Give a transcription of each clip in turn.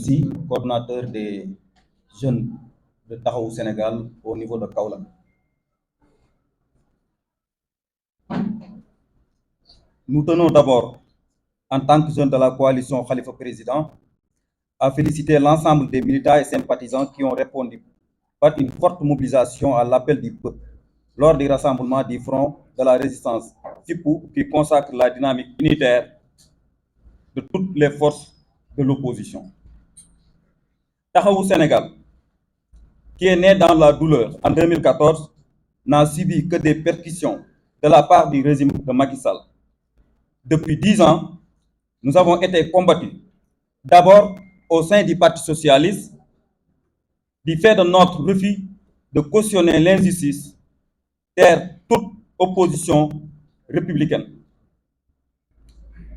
Sy, coordonnateur des jeunes de Taxawu Sénégal au niveau de Kaolack. Nous tenons d'abord, en tant que jeunes de la coalition Khalifa Président, à féliciter l'ensemble des militants et sympathisants qui ont répondu par une forte mobilisation à l'appel du peuple lors du rassemblement du Front de la Résistance FIPU qui consacre la dynamique unitaire de toutes les forces de l'opposition. Taxawu Sénégal, qui est né dans la douleur en 2014, n'a subi que des percussions de la part du régime de Macky Sall. Depuis 10 ans, nous avons été combattus, d'abord au sein du Parti socialiste, du fait de notre refus de cautionner l'injustice, taire toute opposition républicaine.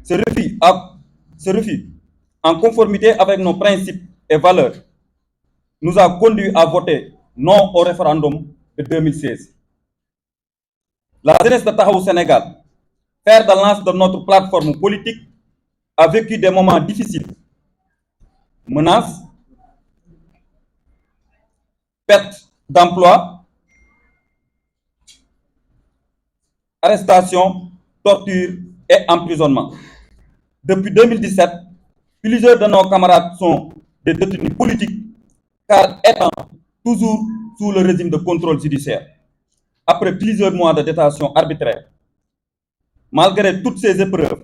Ce refus, en conformité avec nos principes et valeurs, nous a conduits à voter non au référendum de 2016. La jeunesse de Taxawu Sénégal, fer de lance de notre plateforme politique, a vécu des moments difficiles, menaces, perte d'emploi, arrestation, torture et emprisonnement. Depuis 2017, plusieurs de nos camarades sont des détenus politiques, car étant toujours sous le régime de contrôle judiciaire, après plusieurs mois de détention arbitraire. Malgré toutes ces épreuves,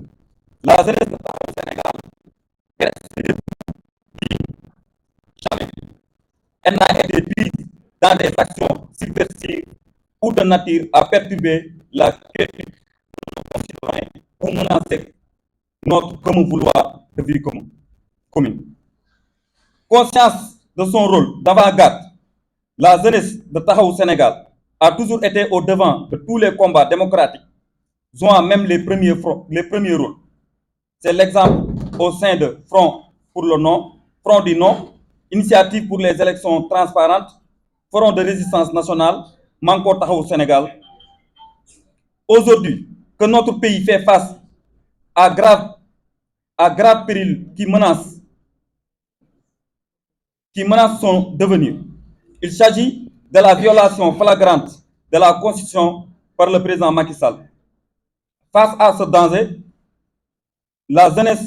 la jeunesse de Taxawu Sénégal reste jamais. Elle n'a été prise dans des actions subversives ou de nature à perturber la quiétude de nos concitoyens ou menacer notre commun vouloir de vie commune. Conscience de son rôle d'avant-garde, la jeunesse de Taxawu Sénégal a toujours été au devant de tous les combats démocratiques, jouant même les premiers rôles. C'est l'exemple au sein de Front du Non, Initiative pour les élections transparentes, Front de résistance nationale, Manko Taxawu Sénégal. Aujourd'hui, que notre pays fait face à grave péril qui menace son devenir. Il s'agit de la violation flagrante de la Constitution par le président Macky Sall. Face à ce danger, la jeunesse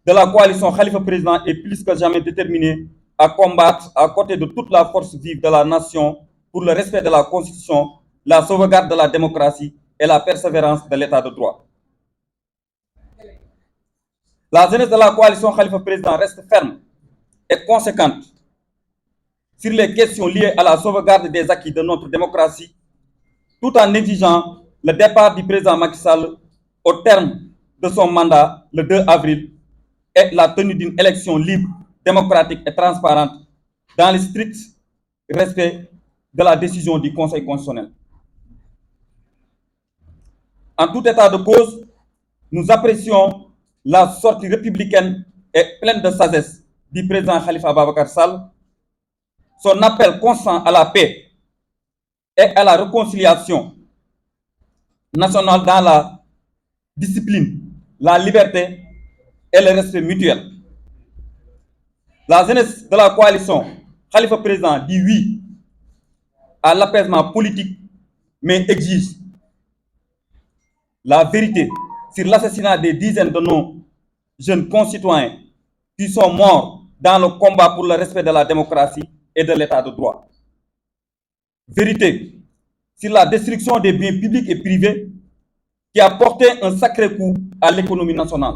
de la coalition Khalifa Président est plus que jamais déterminée à combattre à côté de toute la force vive de la nation pour le respect de la Constitution, la sauvegarde de la démocratie et la persévérance de l'État de droit. La jeunesse de la coalition Khalifa Président reste ferme et conséquente sur les questions liées à la sauvegarde des acquis de notre démocratie, tout en exigeant le départ du président Macky Sall au terme de son mandat le 2 avril et la tenue d'une élection libre, démocratique et transparente dans le strict respect de la décision du Conseil constitutionnel. En tout état de cause, nous apprécions la sortie républicaine et pleine de sagesse du président Khalifa Ababacar Sall, son appel constant à la paix et à la réconciliation nationale dans la discipline, la liberté et le respect mutuel. La jeunesse de la coalition Khalifa Président dit oui à l'apaisement politique, mais exige la vérité sur l'assassinat des dizaines de nos jeunes concitoyens qui sont morts dans le combat pour le respect de la démocratie et de l'état de droit. Vérité sur la destruction des biens publics et privés qui a porté un sacré coup à l'économie nationale.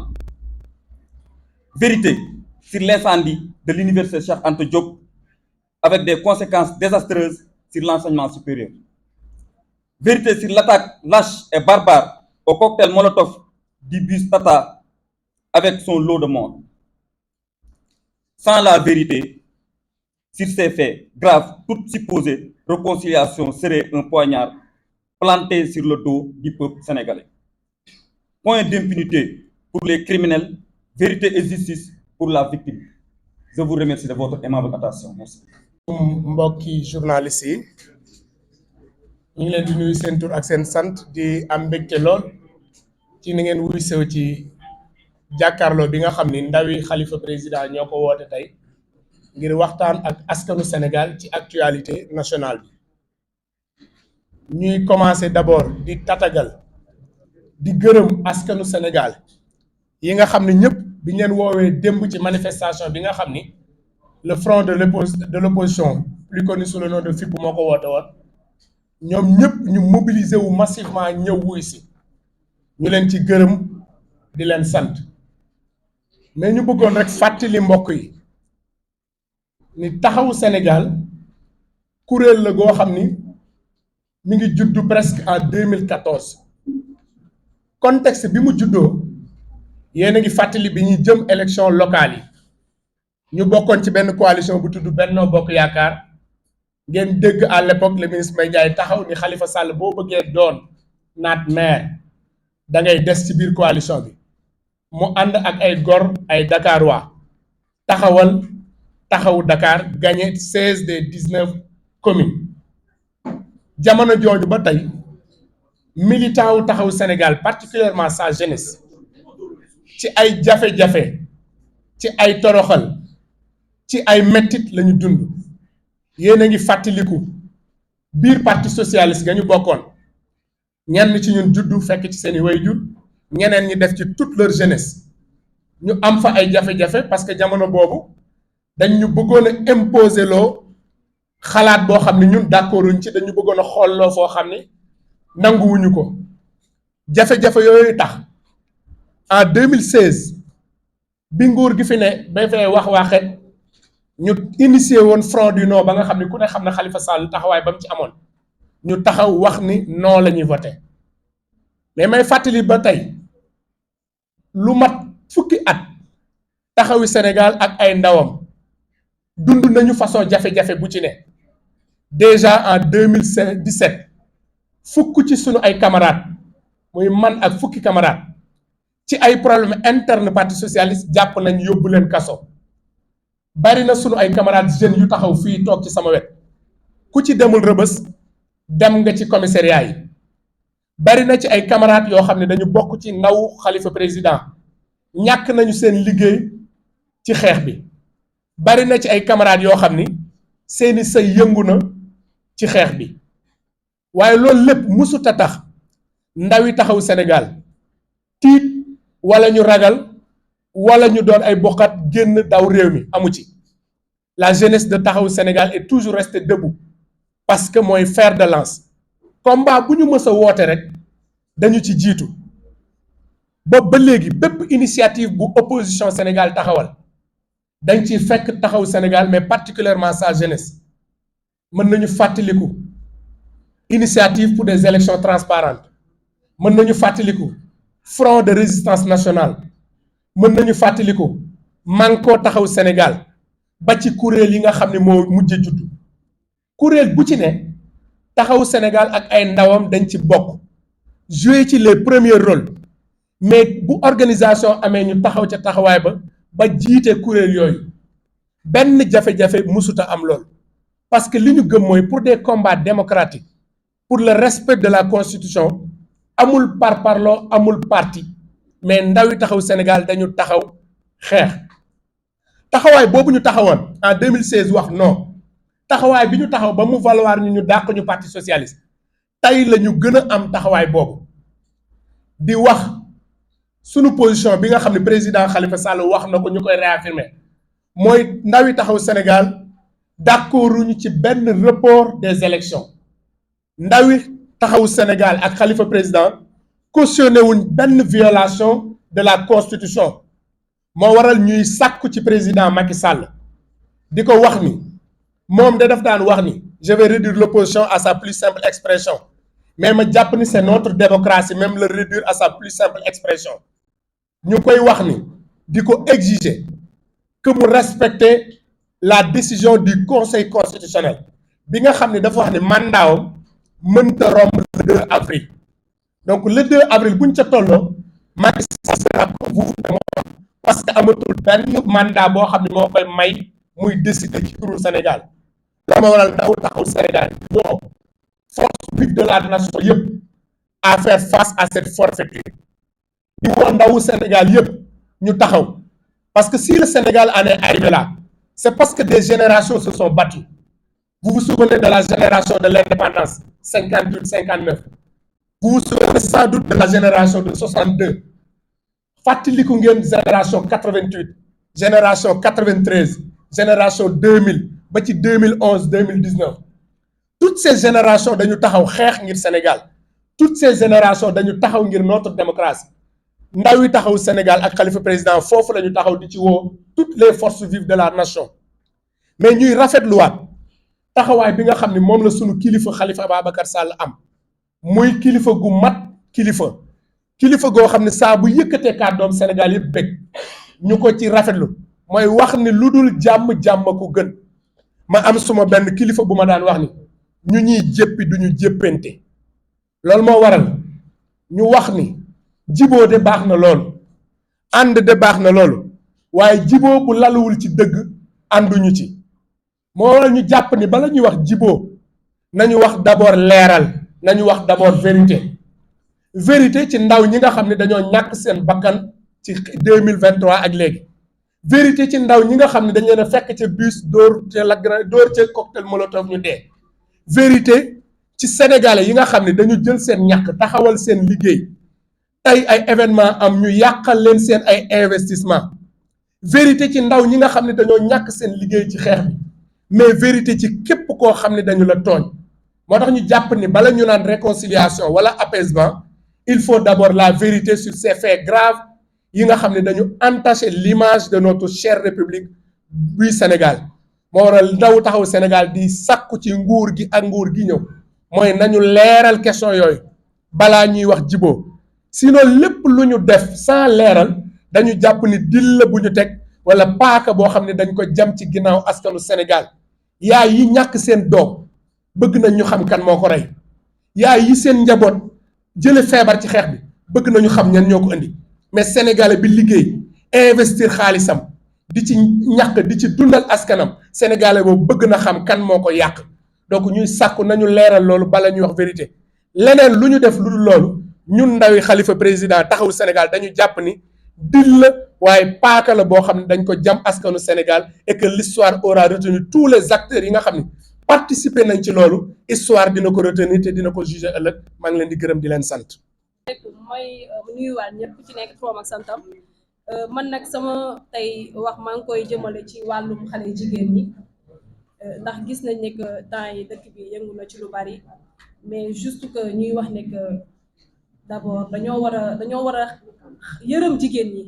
Vérité sur l'incendie de l'université Cheikh Anta Diop avec des conséquences désastreuses sur l'enseignement supérieur. Vérité sur l'attaque lâche et barbare au cocktail Molotov du bus Tata avec son lot de morts. Sans la vérité sur ces faits graves, toute supposée réconciliation serait un poignard planté sur le dos du peuple sénégalais. Point d'impunité pour les criminels, vérité et justice pour la victime. Je vous remercie de votre aimable attention. Merci. mbokki journaliste yi ñu ngi leen di nuyu seen tur ak seen sant di am mbégte lool ci ni ngeen wuy sew ci jàkkaarloo bi nga xam ni ndawi Khalifa Président ñoo ko woote tey ngir waxtaan ak askanu Sénégal ci actualité nationale bi ñuy commencer d'abord di tatagal di gërëm askanu Sénégal yi nga xam ne ñëpp bi ñu leen woowee démb ci manifestation bi nga xam ni le front de l'opposition plus connu sous le nom de FIP moo ko woote woon ñoom ñëpp ñu mobiliser wu massivement ñëw wuy si ñu leen ci gërëm di leen sant mais ñu bëggoon rek fàttali mbokk yi ni taxawu Sénégal kuréel la goo xam ni mi ngi juddu presque en 2014 contexte bi mu juddoo yéen a ngi fàttali bi ñuy jëm élection locale yi ñu bokkoon ci benn coalition bu tudd Benno Bokk Yaakaar ngeen dégg à l'époque le ministre Mbaye Ndiaye taxaw ni Khalifa Sall boo bëggee doon naat maire da ngay des ci biir coalition bi mu ànd ak ay gor ay Dakarois taxawu Dakar gagné 16 des 19 communes jamono jooju ba tey militant wu taxawu Sénégal particulièrement sa jeunesse ci ay jafe-jafe ci ay toroxal ci ay mettit lañu dund yéen a ngi fàttaliku biir parti socialiste ga ñu bokkoon ñenn ci ñun juddu fekk ci seeni waajur ñeneen ñi def ci toute leur jeunesse ñu am fa ay jafe-jafe parce que jamono boobu dañ ñu bëggoon a imposer loo xalaat boo xam ne ñun d'accorduñ ci dañu bëggoon a xoolloo foo xam ne nanguwuñu ko jafe-jafe yooyu tax en 2016 bi nguur gi fi ne ba fay wax waxet ñu initié woon front du non ba nga xam ne ku ne xam ne Khalifa Sall taxawaay ba mu ci amoon ñu taxaw wax ni non la ñuy voté mais may fàttali ba tey lu mat fukki at taxawi Sénégal ak ay ndawam dund nañu façon jafe-jafe bu ci ne déjà en 2017 fukk ci sunu ay camarades muy man ak fukki camarades ci ay problème interne parti socialiste jàpp nañ yóbbu leen kaso bari na sunu ay camarades jeunes yu taxaw fii toog ci sama wet ku ci demul rëbës dem nga ci commissariat yi bari na ci ay camarades yoo xam ne dañu bokk ci ndaw Khalifa président ñàkk nañu seen liggéey ci xeex bi bari na ci ay camarades yoo xam ni seeni sëy yëngu na ci xeex bi waaye loolu lépp musut a tax ndaw yi taxaw Sénégal tiit wala ñu ragal wala ñu doon ay bokkat génn daw réew mi amu ci la jeunesse de taxaw Sénégal est toujours restée debout parce que mooy fer de lance combat bu ñu mës a woote rek dañu ci jiitu boobu ba léegi bépp initiative bu opposition Sénégal taxawal dañ ci fekk taxaw Sénégal mais particulièrement sa jeunesse mën nañu fàttaliku initiative pour des élections transparentes mën nañu fàttaliku front de résistance nationale mën nañu fàttaliku Manko taxaw Sénégal ba ci kuréel yi nga xam ne moo mujj juddu kuréel bu ci ne taxaw Sénégal ak ay ndawam dañ ci bokk jouer ci les premiers rôles mais bu organisation amee ñu taxaw ca taxawaay ba jiite kuréel yooyu benn jafe-jafe musuta am lool parce que li ñu gëm mooy pour des combats démocratiques pour le respect de la constitution amul parparloo amul parti mais ndawi taxaw Sénégal dañu taxaw xeex taxawaay boobu ñu taxawoon en 2016 wax non taxawaay bi ñu taxaw ba mu valoir ñu dàq ñu parti socialiste tey la ñu gën a am taxawaay boobu di wax sunu position bi nga xam ne président Khalifa Sall wax na ko ñu koy réaffirmer mooy ndawi taxaw Sénégal d'accorduñu ci benn report des élections ndawi taxaw Sénégal ak Khalifa président cautionné wuñ benn violation de la constitution moo waral ñuy sàkku ci président Macky Sall di ko wax ni moom da daf daan wax ni je vais réduire l'opposition à sa plus simple expression mais ma jàpp ni c'est notre démocratie même le réduire à sa plus simple expression ñu koy wax ni di ko exiger que mu respecter la décision du conseil constitutionnel bi nga xam ne dafa wax ni mandaawam mënta romb le 2 avril donc le 2 avril buñ ca tolloo Macky Sall sera comme vous parce que amatul benn mandat boo xam ne moo koy may muy décider ci turu Sénégal la ma waral ndaw taxaw Sénégal bon force vive de la nation yëpp à faire face à cette forfaiture di woo ndawu Sénégal yëpp ñu taxaw parce que si le Sénégal en est arrivé là c'est parce que des générations se sont battues. Vous vous souvenez de la génération de l'indépendance 58-59. Vous vous souvenez sans doute de la génération de 62. fàttaliku ngeen génération 88, génération 93, génération 2000 ba ci 2011 2019. toutes ces générations dañu taxaw xeex ngir Sénégal. toutes ces générations dañu taxaw ngir notre démocratie. ndaw yi taxaw Sénégal ak Khalifa président foofu la ñu taxaw di ci woo toutes les forces vives de la nation. mais ñuy rafetluwaat taxawaay bi nga xam ne moom la sunu kilifa Khalifa Ababacar Sall am. muy kilifa gu mat kilifa goo xam ne saa bu yëkkatee kàddoom Sénégal yëpp bëgg ñu ko ci rafetlu mooy wax ni lu dul jàmm ko gën. ma am suma benn kilifa bu ma daan wax ni ñu ñuy jéppi duñu jéppante. loolu moo waral ñu wax ni jiboo de baax na loolu, ànd de baax na loolu, waaye jiboo bu laluwul ci dëgg ànduñu ci. moo waral ñu jàpp ni bala ñuy wax jiboo nañu wax d'abord leeral, nañu wax d'abord vérité ci ndaw ñi nga xam ne dañoo ñàkk seen bakkan ci 2023 ak léegi. vérité ci ndaw ñi nga xam ne dañ leen a fekk ca bus dóor ca cocktail molotov ñu dee. vérité ci sénégalais yi nga xam ne dañu jël seen ñàkk taxawal seen liggéey tey ay événement am ñu yàqal leen seen ay investissement. vérité ci ndaw ñi nga xam ne dañoo ñàkk seen liggéey ci xeex bi, mais vérité ci képp koo xam ne dañu la tooñ. moo tax ñu jàpp ni bala ñu naan réconciliation wala apaisement, il faut d'abord la vérité sur ces faits graves yi nga xam ne dañu entacher l'image de notre chère république du Sénégal. moo waral ndaw taxaw Sénégal di sàkku ci nguur gi ak nguur gi ñëw mooy nañu leeral question yooyu balaa ñuy wax jiboo. sinon lépp lu ñu def sans leeral dañu jàpp ni dil la bu ñu teg wala paaka boo xam ne dañ ko jam ci ginnaaw askanu Sénégal. yaay yi ñàkk seen doom bëgg nañ ñu xam kan moo ko rey. yaay yi seen njaboot jële feebar ci xeex bi bëgg nañu xam ñan ñoo ko indi. mais sénégalais bi liggéey investir xaalisam di ci ñàkk di ci dundal askanam, sénégalais boobu bëgg na xam kan moo ko yàq. donc ñuy sàkku nañu leeral loolu bala ñuy wax vérité. leneen lu ñu def lu dul loolu ñun ndawi Khalifa président taxawu Sénégal dañu jàpp ni dil la waaye paaka la boo xam ne dañ ko jam askanu Sénégal et que l'histoire aura retenu tous les acteurs yi nga xam ne participer nañ ci loolu. histoire dina ko retenir te dina ko juger ëllëg. maa ngi leen di gërëm di leen sant. mooy nuyuwaat ñëpp ku ci nekk turam ak santam. man nag sama tey wax maa ngi koy jëmale ci wàllum xale jigéen ñi ndax gis nañ ne que temps yi dëkk bi yëngu na ci lu bari, mais juste que ñuy wax ne que d'abord dañoo war a yërëm jigéen ñi.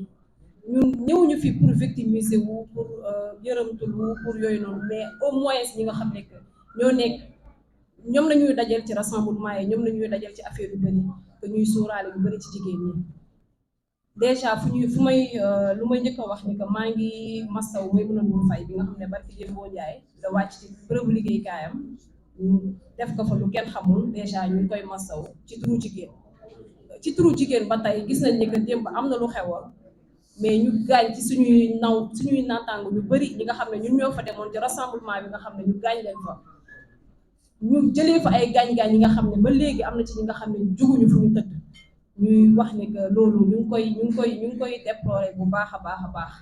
ñun ñëwuñu fi pour victimiser wu, pour yërëmtulu, pour yooyu noonu, mais au moins ñi nga xam ne que ñoom la ñuy dajal ci rassemblement yi, ñoom la ñuy dajal ci affaire yu bëri, que ñuy sóoraale yu bëri ci jigéen ñi. déjà lu may njëkk a wax ni que maa ngi masaw mooy mën a Ndour Faye bi nga xam ne barki Dembo Ndiaye da wàcc ci bërëbu liggéeykaayam ñu def ko fa lu kenn xamul. déjà ñu ngi koy masaw ci turu jigéen ba tey gis nañ ni que démb am na lu xewoon, mais ñu gaañ ci suñuy naataango ñu bëri ñi nga xam ne ñun ñoo fa demoon ci rassemblement bi nga xam ne ñu gaañ leen fa. ñu jëlee fa ay gaañ-gaañ yi nga xam ne ba léegi am na ci ñi nga xam ne juguñu fu ñu tëdd. ñuy wax ne que loolu ñu ngi koy déplorer bu baax a baax.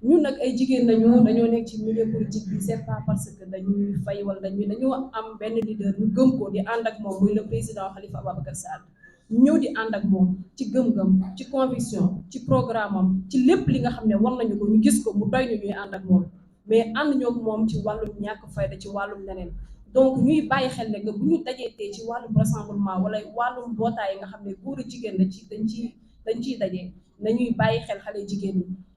ñun nag ay jigéen dañoo nekk ci milieu politique bi, c'est pas parce que dañuy fay wala dañoo am benn leader ñu gëm ko di ànd ak moom muy le président Khalifa Ababacar Sall. ñëw di ànd ak moom ci gëm-gëm, ci conviction, ci programme am, ci lépp li nga xam ne war nañu ko ñu gis ko mu doy ñu ñuy ànd ak moom, mais ànd ñoo moom ci wàllum ñàkk fayda, ci wàllum leneen. donc ñuy bàyyi xel ne que bu ñu dajeetee ci wàllum rassemblement wala wàllum mbootaay yi nga xam ne góor a jigéen dañ ciy daje, nañuy bàyyi xel xale jigéen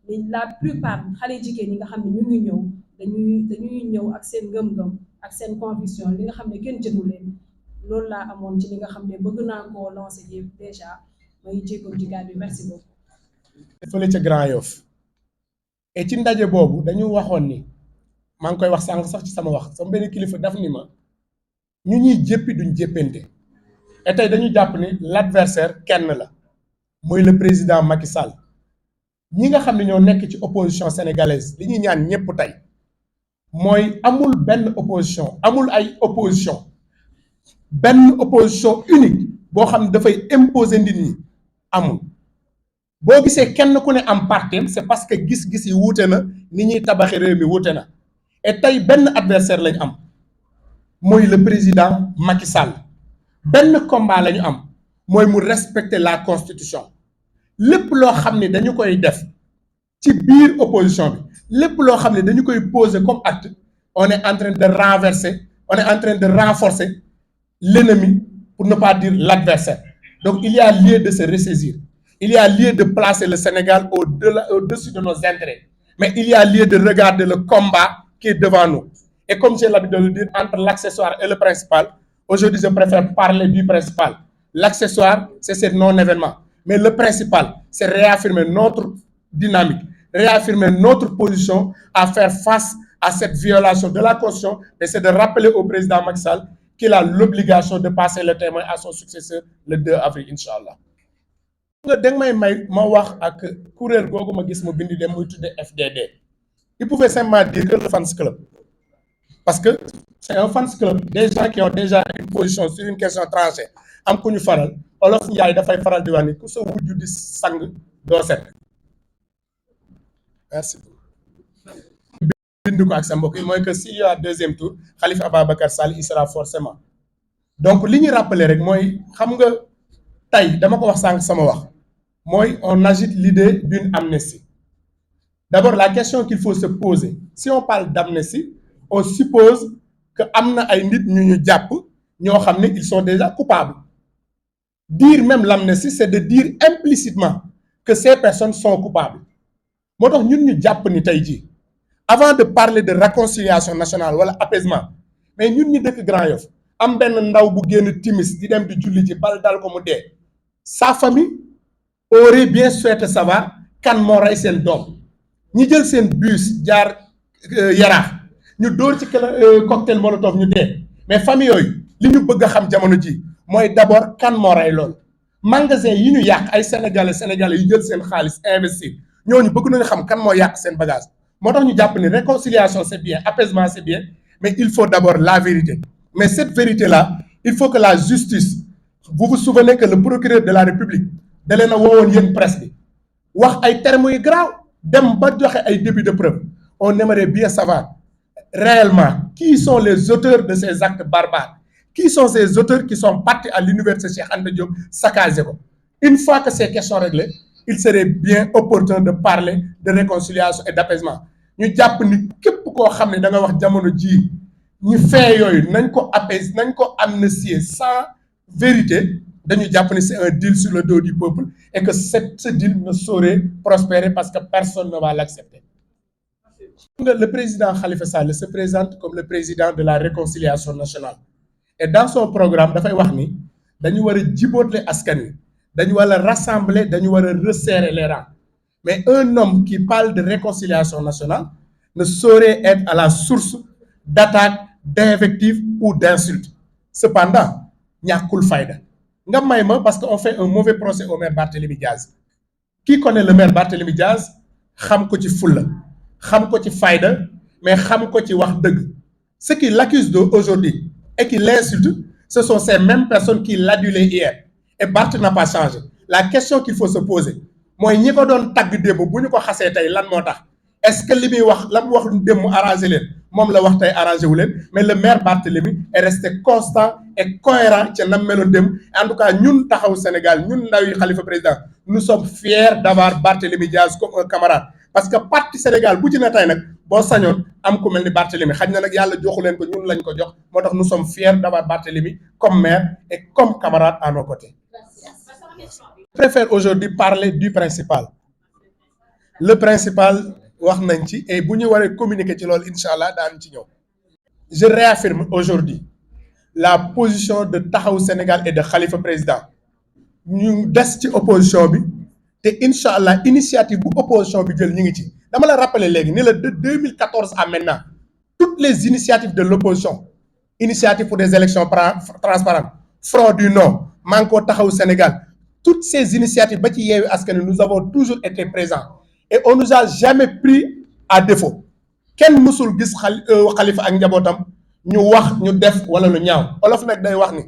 ñi. la plupart xale jigéen ñi nga xam ne ñu ngi ñëw dañuy ñëw ak seen ngëm-ngëm ak seen conviction, li nga xam ne kenn jëndu leen. loolu laa amoon ci li nga xam ne bëgg naa koo lancer ji déjà may jéego ci gàddu bi. merci beaucoup. fële ca Grand Yoff et ci ndaje boobu dañu waxoon ni, maa ngi koy wax sànq sax ci sama wax, sama benn kilifa daf ni ma ñu ñuy jéppi duñ jéppante. et tey dañu jàpp ni l'adversaire kenn la, mooy le président Macky Sall. ñi nga xam ne ñoo nekk ci opposition sénégalaise li ñuy ñaan ñëpp tey mooy amul benn opposition, amul ay opposition, benn opposition unique boo xam ne dafay imposer nit ñi amul. boo gisee kenn ku ne am parti, c'est parce que gis-gis yi wuute na, ni ñuy tabaxee réew mi wuute na. et tey benn adversaire lañu am mooy le président Macky Sall benn combat la ñu am mooy mu respecter la constitution lépp loo xam ne dañu koy def ci biir opposition bi lépp loo xam ne dañu koy poser comme acte on est en train de renverser on est en train de renforcer l'ennemi pour ne pas dire l'adversaire. Donc il y a lieu de se ressaisir, il y a lieu de placer le Sénégal au-dessus de nos intérêts, mais il y a lieu de regarder le combat qui est devant nous. Et comme j'ai l'habitude de le dire, entre l'accessoire et le principal, aujourd'hui je préfère parler du principal. L'accessoire, c'est ce non-événement, mais le principal, c'est réaffirmer notre dynamique, réaffirmer notre position à faire face à cette violation de la Constitution, et c'est de rappeler au président Macky Sall qu'il a l'obligation de passer le témoin à son successeur le 2 avril, Inch'Allah. nga danga may ma wax ak kuréel googu ma gis mu bindi dem muy tudde FDD. Il pouvait simplement dire que le fans club, parce que c'est un fans club, des gens qui ont déjà une position sur une question tranchée am ku ñu faral Olof Njaay dafay faral di wax ni ku sa wujju di sang doo set. Merci. bind ko ak sa mbokk yi mooy que s'il y a deuxième tour Khalifa Ababacar Sall il sera forcément. Donc li ñuy rappeler rek mooy xam nga tey dama ko wax sànq sama wax mooy on agite l'idée d'une amnistie. D'abord la question qu'il faut se poser, si on parle d'amnistie, on suppose que am na ay nit ñu ñu jàpp ñoo xam ne ils sont déjà coupables. Dire même l'amnistie, c'est de dire implicitement que ces personnes sont coupables. moo tax ñun ñu jàpp ni tey jii avant de parler de réconciliation nationale wala apaisement, mais ñun ñu dëkk Grand Yoff am benn ndaw bu génn timis di dem di julli ci bal dal ko mu dee, sa famille aurait bien souhaité savoir kan moo rey seen doom. ñi jël seen bus jaar Yaraax ñu dóor ci cocktail molotov ñu dee, mais famille yooyu li ñu bëgg a xam jamono ji mooy d'abord kan moo rey loolu. magasin yi ñu yàq ay sénégalais yu jël seen xaalis investir ñooñu bëgg nañu xam kan moo yàq seen bagage. moo tax ñu jàpp ni réconciliation c'est bien, apaisement c'est bien, mais il faut d'abord la vérité. Mais cette vérité-là, il faut que la justice, vous vous souvenez que le procureur de la République da leen a woowoon yéen presse bi wax ay termes yu grave dem ba joxe ay début de preuve. On aimerait bien savoir réellement qui sont les auteurs de ces actes barbares, qui sont ces auteurs qui sont partis à l'université Cheikh Anta Diop saccager ko. Une fois que ces questions réglées, il serait bien opportun de parler de réconciliation et d'apaisement. ñu jàpp ni képp koo xam ne da nga wax jamono ji ñu fee yooyu nañ ko apaiser, nañ ko amnistier sans vérité, dañu jàpp ni c'est un deal sur le dos du peuple et que ce deal ne saurait prospérer parce que personne ne va l'accepter. Le président Khalifa Sall se présente comme le président de la réconciliation nationale et dans son programme dafay wax ni dañu war a jibootle askan wi, dañu war a rassembler, dañu war a resserrer les rangs. Mais un homme qui parle de réconciliation nationale ne saurait être à la source d'attaques, d'invectives ou d'insultes. Cependant, ñàkkul fayda nga may ma parce qu'on fait un mauvais procès au maire Barthélémy Diaz. Qui connaît le maire Barthélémy Diaz xam ko ci fulla, xam ko ci fayda, mais xam ko ci wax dëgg. Ceux qui l'accusent aujourd'hui et qui l'insultent, ce sont ces mêmes personnes qui l'adulaient hier. Et Barth n'a pas changé. La question qu'il faut se poser mooy ñi ko doon tagg démb bu ñu ko xasee tey lan moo tax. Est-ce que li muy wax la mu wax démb arrangé leen moom la wax tey arrangé wu leen, mais le maire Barthélémy est resté constant et cohérent ca nam meloon démb. En tout cas ñun taxawu Sénégal, ñun ndaw yi Khalifa président, nous sommes fiers d'avoir Barthélémy Diaz comme un camarade, parce que parti Sénégal bu ci ne tey nag boo sañoon am ku mel ni Barthélémy, xaj na nag yàlla joxu leen ko, ñun lañ ko jox, moo tax nous sommes fiers d'avoir Barthélémy comme maire et comme camarade à nos côtés. Je préfère aujourd'hui parler du principal. Le principal wax nañ ci et bu ñu waree communiquer ci loolu Inch'Allah daan ci ñëw. Je réaffirme aujourd'hui la position de Taxawu Sénégal et de Khalifa président. ñu des ci opposition bi te Inch'Allah initiative bu opposition bi jël ñu ngi ci. dama la rappeler léegi ni la de 2014 à maintenant toutes les initiatives de l'opposition, initiative pour des élections transparentes, front du non, Manko Taxawu Sénégal, toutes ces initiatives ba ci Yewwi Askan Wi, nous avons toujours été présents et on nous a jamais pris à défaut. Kenn mësul gis Khalifa ak njabootam ñu wax ñu def wala lu ñaaw. Olof nag day wax ni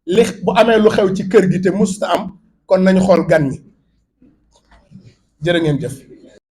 li bu amee lu xew ci kër gi te musta am kon nañu xool gan ñi. Jërë ngeen jëf.